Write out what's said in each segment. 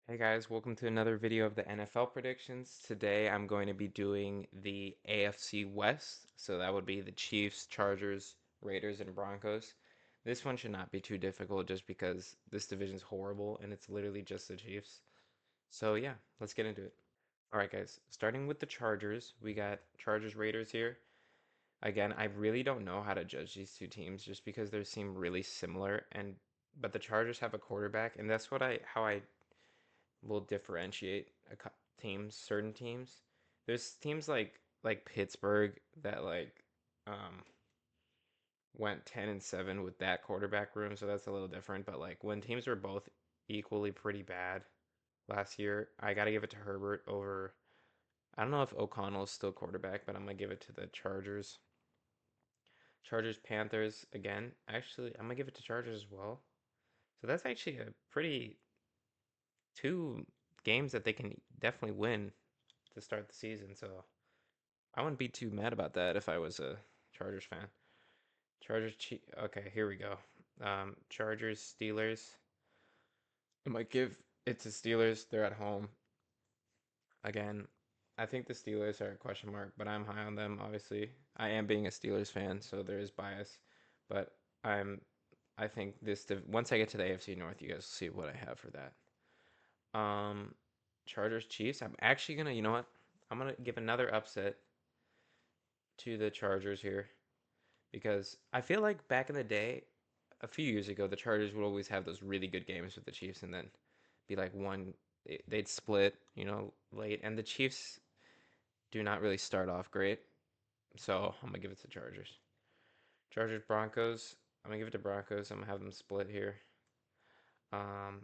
Hey guys, welcome to another video of the NFL predictions. Today I'm going to be doing the AFC West, so that would be the Chiefs, Chargers, Raiders, and Broncos. This one should not be too difficult just because this division's horrible and it's literally just the Chiefs. So yeah, let's get into it. All right guys, starting with the Chargers, we got Chargers Raiders here. Again, I really don't know how to judge these two teams just because they seem really similar but the Chargers have a quarterback and that's what I how I will differentiate teams, certain teams. There's teams like Pittsburgh that um went 10-7 with that quarterback room, so that's a little different. But like when teams were both equally pretty bad last year, I gotta give it to Herbert over. I don't know if O'Connell is still quarterback, but I'm gonna give it to the Chargers. Chargers Panthers again. Actually, I'm gonna give it to Chargers as well. So that's actually a pretty two games that they can definitely win to start the season. So I wouldn't be too mad about that if I was a Chargers fan. Okay, here we go. Chargers Steelers. I might give it to Steelers. They're at home again. I think the Steelers are a question mark, but I'm high on them. Obviously, I am being a Steelers fan, so there is bias. But I'm. I think once I get to the AFC North, you guys will see what I have for that. Um, Chargers Chiefs. I'm actually gonna. You know what? I'm gonna give another upset to the Chargers here, because I feel like back in the day, a few years ago, the Chargers would always have those really good games with the Chiefs and then be like they'd split, late. And the Chiefs do not really start off great. So I'm going to give it to Chargers. Chargers Broncos. I'm going to give it to Broncos. I'm going to have them split here. Um,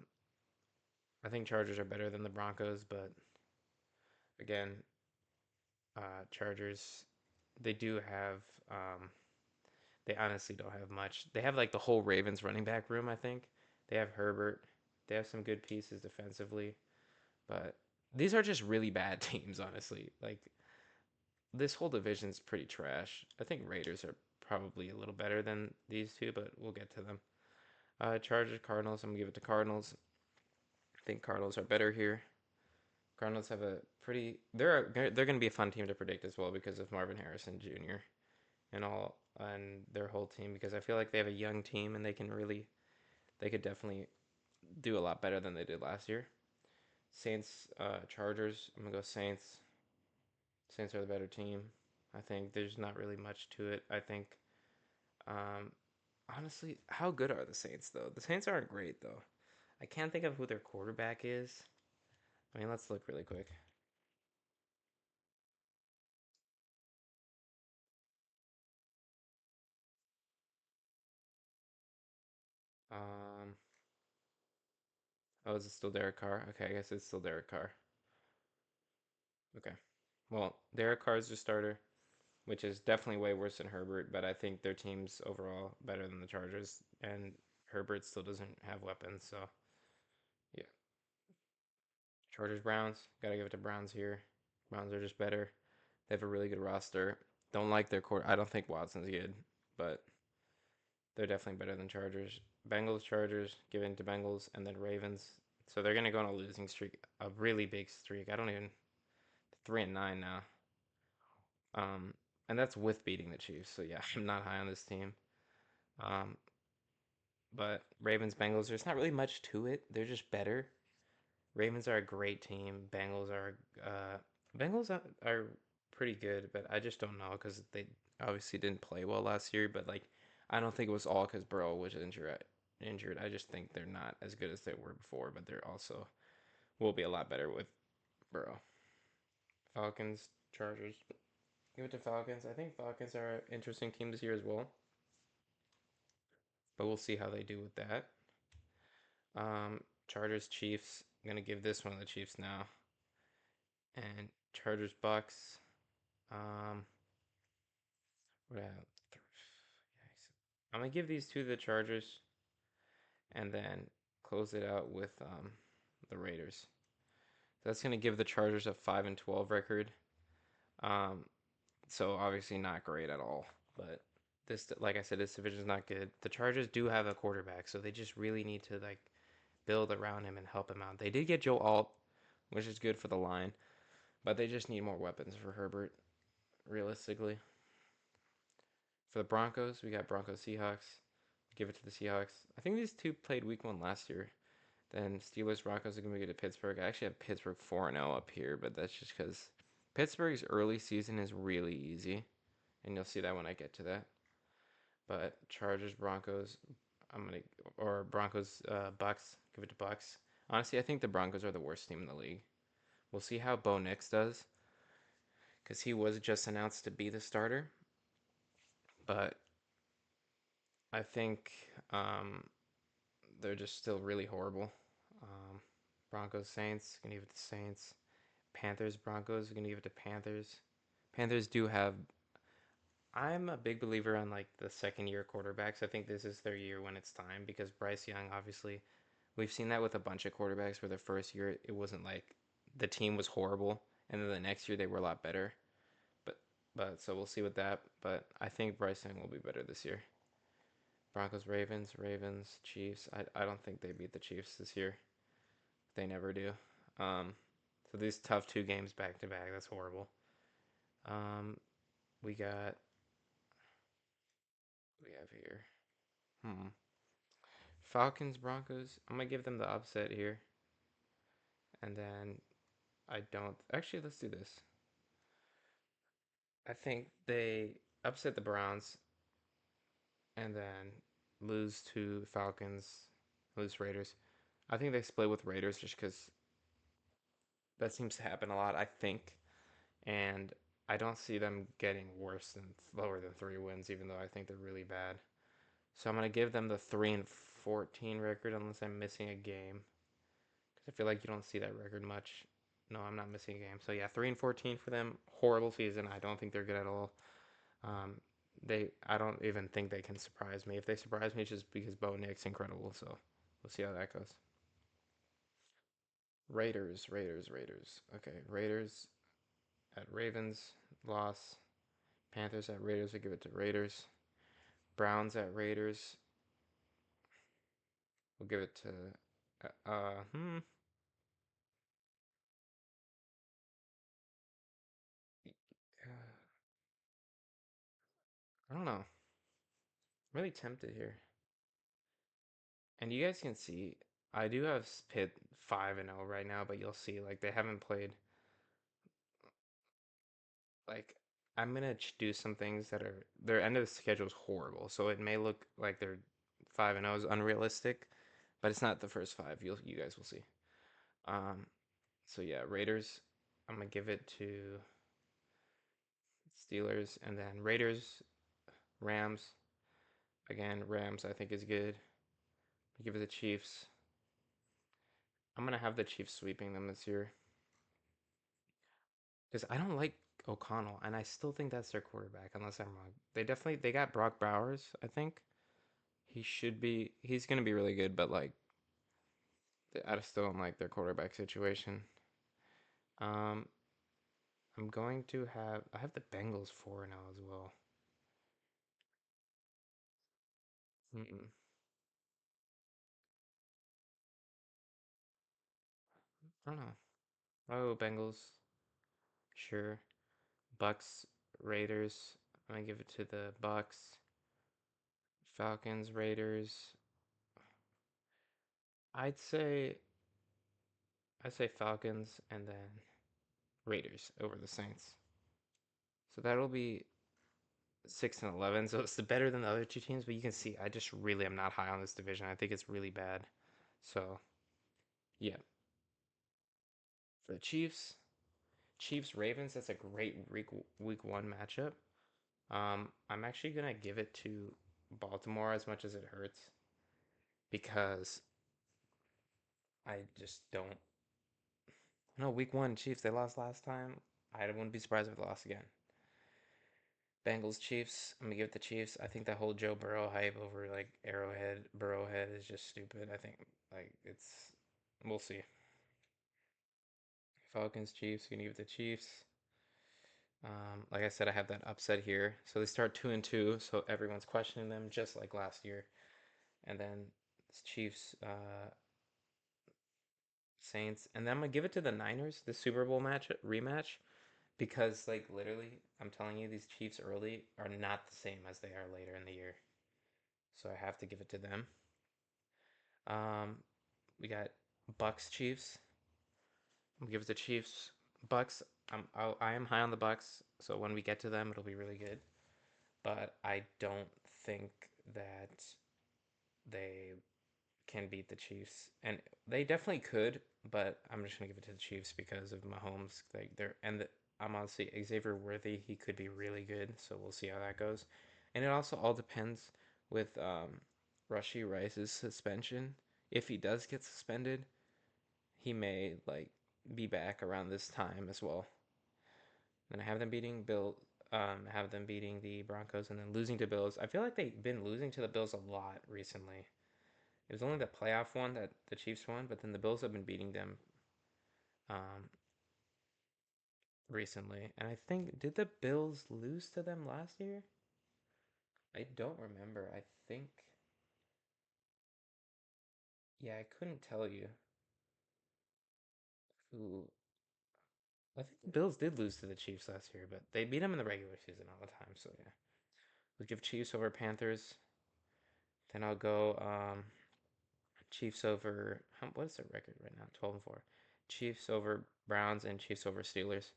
I think Chargers are better than the Broncos, but again, Chargers, they do have they honestly don't have much. They have like the whole Ravens running back room, I think. They have Herbert. They have some good pieces defensively, but these are just really bad teams, honestly. Like this whole division's pretty trash. I think Raiders are probably a little better than these two, but we'll get to them. Chargers, Cardinals. I'm gonna give it to Cardinals. I think Cardinals are better here. Cardinals have a pretty. They're gonna be a fun team to predict as well because of Marvin Harrison Jr. and their whole team, because I feel like they have a young team and they could definitely do a lot better than they did last year. Saints, Chargers. I'm gonna go Saints. Saints are the better team. I think there's not really much to it. I think, um, honestly, how good are the Saints though? The Saints aren't great though. I can't think of who their quarterback is. I mean, let's look really quick. Um, oh, is it still Derek Carr? Okay, I guess it's still Derek Carr. Okay. Well, Derek Carr is the starter, which is definitely way worse than Herbert, but I think their team's overall better than the Chargers, and Herbert still doesn't have weapons, so yeah. Chargers Browns, gotta give it to Browns here. Browns are just better. They have a really good roster. Don't like their court. I don't think Watson's good, but they're definitely better than Chargers. Bengals, Chargers, giving to Bengals, and then Ravens. So they're gonna go on a losing streak, a really big streak. I don't even 3-9 now. Um, and that's with beating the Chiefs. So yeah, I'm not high on this team. Um, but Ravens, Bengals, there's not really much to it. They're just better. Ravens are a great team. Bengals are pretty good, but I just don't know because they obviously didn't play well last year. But like, I don't think it was all because Burrow was injured. Injured. I just think they're not as good as they were before, but they're also will be a lot better with Burrow. Falcons, Chargers. Give it to Falcons. I think Falcons are an interesting team this year as well, but we'll see how they do with that. Chargers, Chiefs. I'm gonna give this one to the Chiefs now, and Chargers, Bucks. Um, what I'm gonna give these two to the Chargers, and then close it out with the Raiders. That's gonna give the Chargers a 5-12 record. Um, so obviously not great at all. But like I said, this division is not good. The Chargers do have a quarterback, so they just really need to like build around him and help him out. They did get Joe Alt, which is good for the line, but they just need more weapons for Herbert, realistically. For the Broncos, we got Broncos Seahawks. Give it to the Seahawks. I think these two played week one last year. Then Steelers Broncos are going to get to Pittsburgh. I actually have Pittsburgh 4-0 up here, but that's just because Pittsburgh's early season is really easy, and you'll see that when I get to that. But Chargers Broncos, I'm gonna or Broncos Bucks. Give it to Bucks. Honestly, I think the Broncos are the worst team in the league. We'll see how Bo Nix does, because he was just announced to be the starter. But I think um, they're just still really horrible. Um, Broncos Saints, gonna give it to Saints. Panthers Broncos, gonna give it to Panthers. Panthers do have. I'm a big believer on like the second year quarterbacks. I think this is their year when it's time because Bryce Young, obviously, we've seen that with a bunch of quarterbacks where the first year it wasn't like the team was horrible, and then the next year they were a lot better. But so we'll see with that. But I think Bryce Young will be better this year. Broncos Ravens Chiefs. I don't think they beat the Chiefs this year. They never do. Um, so these tough two games back to back. That's horrible. Um, we got we have here. Hmm. Falcons Broncos. I'm gonna give them the upset here, and then I don't actually. Let's do this. I think they upset the Browns and then lose to Falcons, lose Raiders. I think they split with Raiders just because that seems to happen a lot. I think, and I don't see them getting worse than lower than 3 wins, even though I think they're really bad. So I'm gonna give them the 3-14 record unless I'm missing a game. Because I feel like you don't see that record much. No, I'm not missing a game. So yeah, 3-14 for them. Horrible season. I don't think they're good at all. Um, I don't even think they can surprise me. If they surprise me, it's just because Bo Nick's incredible. So we'll see how that goes. Raiders. Okay, Raiders at Ravens, loss. Panthers at Raiders. I give it to Raiders. Browns at Raiders. We'll give it to. I don't know. I'm really tempted here. And you guys can see, I do have Pitt 5-0 right now, but you'll see, like, they haven't played. Like, I'm gonna do some things that are their end of the schedule is horrible, so it may look like their 5-0 is unrealistic, but it's not the first five. You guys will see. Um, so yeah, Raiders. I'm gonna give it to Steelers, and then Raiders, Rams. Again, Rams I think is good. Give it to Chiefs. I'm gonna have the Chiefs sweeping them this year because I don't like O'Connell, and I still think that's their quarterback, unless I'm wrong. They got Brock Bowers, I think. He's gonna be really good, but like I still don't like their quarterback situation. Um, I have the Bengals 4 now as well. Mm-mm. I don't know. Oh, Bengals, sure. Bucks, Raiders. I'm gonna give it to the Bucks. Falcons, Raiders. I'd say I'd say Falcons and then Raiders over the Saints. So that'll be 6-11. So it's better than the other two teams, but you can see I just really am not high on this division. I think it's really bad. So yeah, for the Chiefs Ravens, that's a great week one matchup. I'm actually gonna give it to Baltimore as much as it hurts because I just don't. No, week one Chiefs they lost last time. I wouldn't be surprised if they lost again. Bengals Chiefs. I'm gonna give it the Chiefs. I think that whole Joe Burrow hype over like Arrowhead Burrowhead is just stupid. I think like it's we'll see. Falcons Chiefs. Gonna give it the Chiefs. Like I said, I have that upset here. So they start 2-2. So everyone's questioning them just like last year. And then Chiefs. Saints, and then I'm gonna give it to the Niners, the Super Bowl match rematch, because like literally, I'm telling you, these Chiefs early are not the same as they are later in the year. So I have to give it to them. Um, we got Bucks Chiefs. I'm gonna give it to Chiefs. Bucks. I am high on the Bucks, so when we get to them, it'll be really good. But I don't think that they can beat the Chiefs, and they definitely could. But I'm just gonna give it to the Chiefs because of Mahomes. Like they're and the, I'm honestly Xavier Worthy. He could be really good, so we'll see how that goes. And it also all depends with Rushy Rice's suspension. If he does get suspended, he may like be back around this time as well. And I have them beating have them beating the Broncos and then losing to Bills. I feel like they've been losing to the Bills a lot recently. It was only the playoff one that the Chiefs won, but then the Bills have been beating them um, recently. And I think did the Bills lose to them last year? I don't remember. I think yeah, I couldn't tell you who. I think the Bills did lose to the Chiefs last year, but they beat them in the regular season all the time. So yeah, we'll give Chiefs over Panthers. Then I'll go Chiefs over. What is their record right now? 12-4. Chiefs over Browns and Chiefs over Steelers.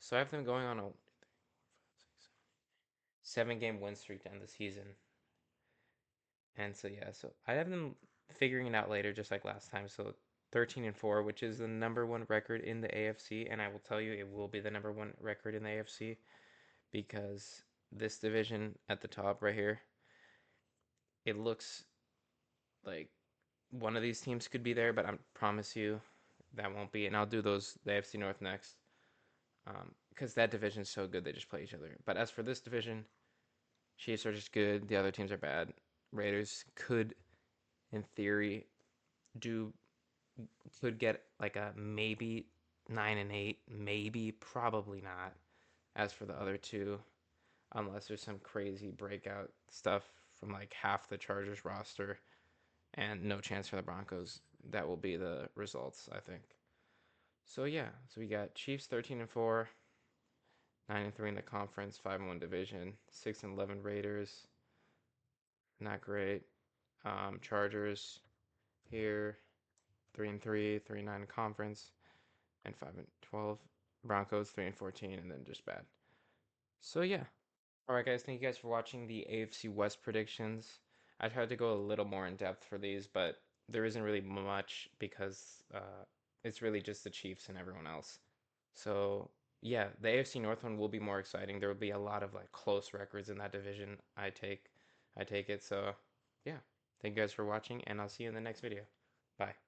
So I have them going on a 7-game win streak to end the season. And so yeah, so I have them figuring it out later, just like last time. So 13-4, which is the number one record in the AFC, and I will tell you it will be the number one record in the AFC because this division at the top right here, it looks like one of these teams could be there, but I promise you that won't be. And I'll do the AFC North next because that division is so good they just play each other. But as for this division, Chiefs are just good. The other teams are bad. Raiders could, in theory, do could get like a maybe 9-8, maybe probably not. As for the other two, unless there's some crazy breakout stuff from like half the Chargers roster and no chance for the Broncos, that will be the results, I think. So yeah, so we got Chiefs 13-4, 9-3 in the conference, 5-1 division, 6-11 Raiders, not great. Chargers here, 3-3, 3-9 conference, and 5-12. Broncos 3-14, and then just bad. So yeah. All right, guys. Thank you guys for watching the AFC West predictions. I tried to go a little more in depth for these, but there isn't really much because it's really just the Chiefs and everyone else. So yeah, the AFC North one will be more exciting. There will be a lot of like close records in that division. I take it. So yeah, thank you guys for watching, and I'll see you in the next video. Bye.